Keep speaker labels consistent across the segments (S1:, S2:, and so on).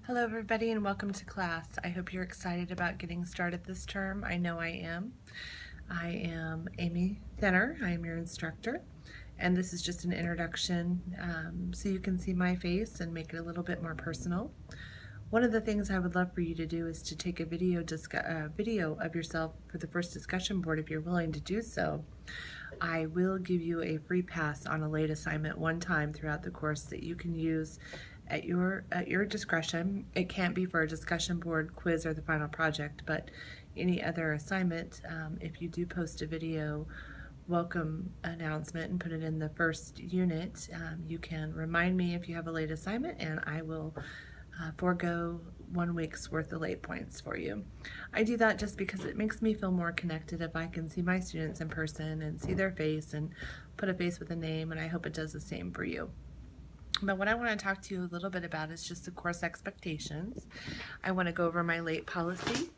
S1: Hello everybody and welcome to class. I hope you're excited about getting started this term. I know I am. I am Amy Thenner. I am your instructor, and this is just an introduction so you can see my face and make it a little bit more personal. One of the things I would love for you to do is to take a video of yourself for the first discussion board if you're willing to do so. I will give you a free pass on a late assignment one time throughout the course that you can use at your discretion. It can't be for a discussion board, quiz, or the final project, but any other assignment. If you do post a video welcome announcement and put it in the first unit, you can remind me if you have a late assignment, and I will forego 1 week's worth of late points for you. I do that just because it makes me feel more connected if I can see my students in person and see their face and put a face with a name, and I hope it does the same for you. But what I want to talk to you a little bit about is just the course expectations. I want to go over my late policy.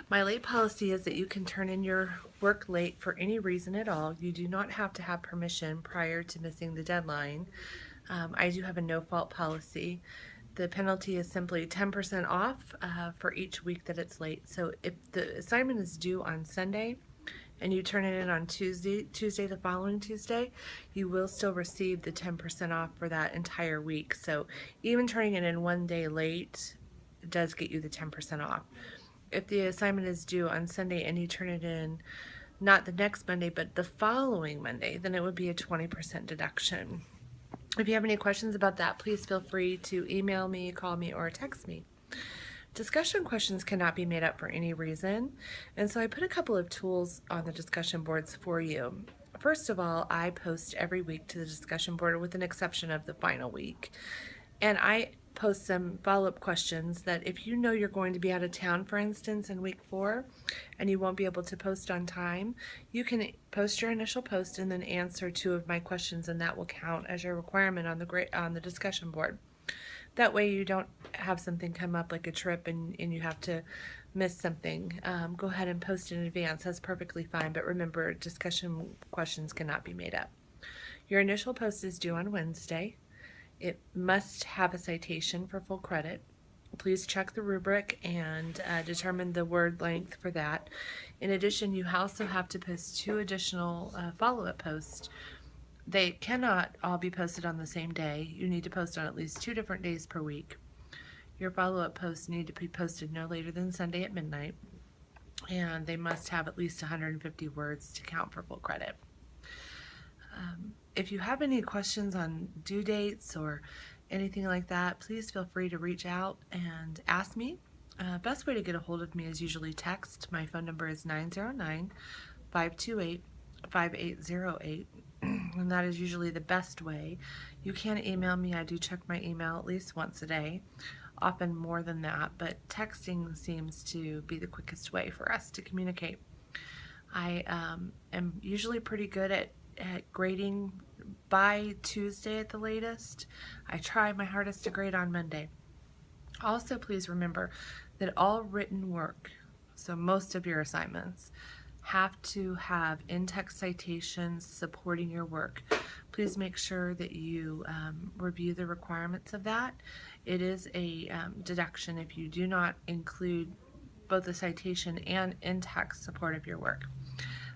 S1: My late policy is that you can turn in your work late for any reason at all. You do not have to have permission prior to missing the deadline. I do have a no-fault policy. The penalty is simply 10% off for each week that it's late. So if the assignment is due on Sunday and you turn it in on Tuesday the following Tuesday, you will still receive the 10% off for that entire week. So even turning it in 1 day late does get you the 10% off. If the assignment is due on Sunday and you turn it in not the next Monday but the following Monday, then it would be a 20% deduction. If you have any questions about that, please feel free to email me, call me, or text me. Discussion questions cannot be made up for any reason, and so I put a couple of tools on the discussion boards for you. First of all, I post every week to the discussion board with an exception of the final week. And I post some follow-up questions that if you know you're going to be out of town, for instance, in week 4, and you won't be able to post on time, you can post your initial post and then answer 2 of my questions, and that will count as your requirement on the discussion board. That way you don't have something come up like a trip and you have to miss something. Go ahead and post in advance. That's perfectly fine, but remember, discussion questions cannot be made up. Your initial post is due on Wednesday. It must have a citation for full credit. Please check the rubric and determine the word length for that. In addition, you also have to post 2 additional follow-up posts. They cannot all be posted on the same day. You need to post on at least 2 different days per week. Your follow-up posts need to be posted no later than Sunday at midnight, and they must have at least 150 words to count for full credit. If you have any questions on due dates or anything like that, please feel free to reach out and ask me. Best way to get a hold of me is usually text. My phone number is 909-528-5808, and that is usually the best way. You can email me. I do check my email at least once a day, often more than that, but texting seems to be the quickest way for us to communicate. I am usually pretty good at grading by Tuesday at the latest. I try my hardest to grade on Monday. Also, please remember that all written work, so most of your assignments, have to have in-text citations supporting your work. Please make sure that you review the requirements of that. It is a deduction if you do not include both the citation and in-text support of your work.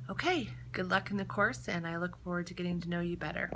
S1: Okay, good luck in the course, and I look forward to getting to know you better.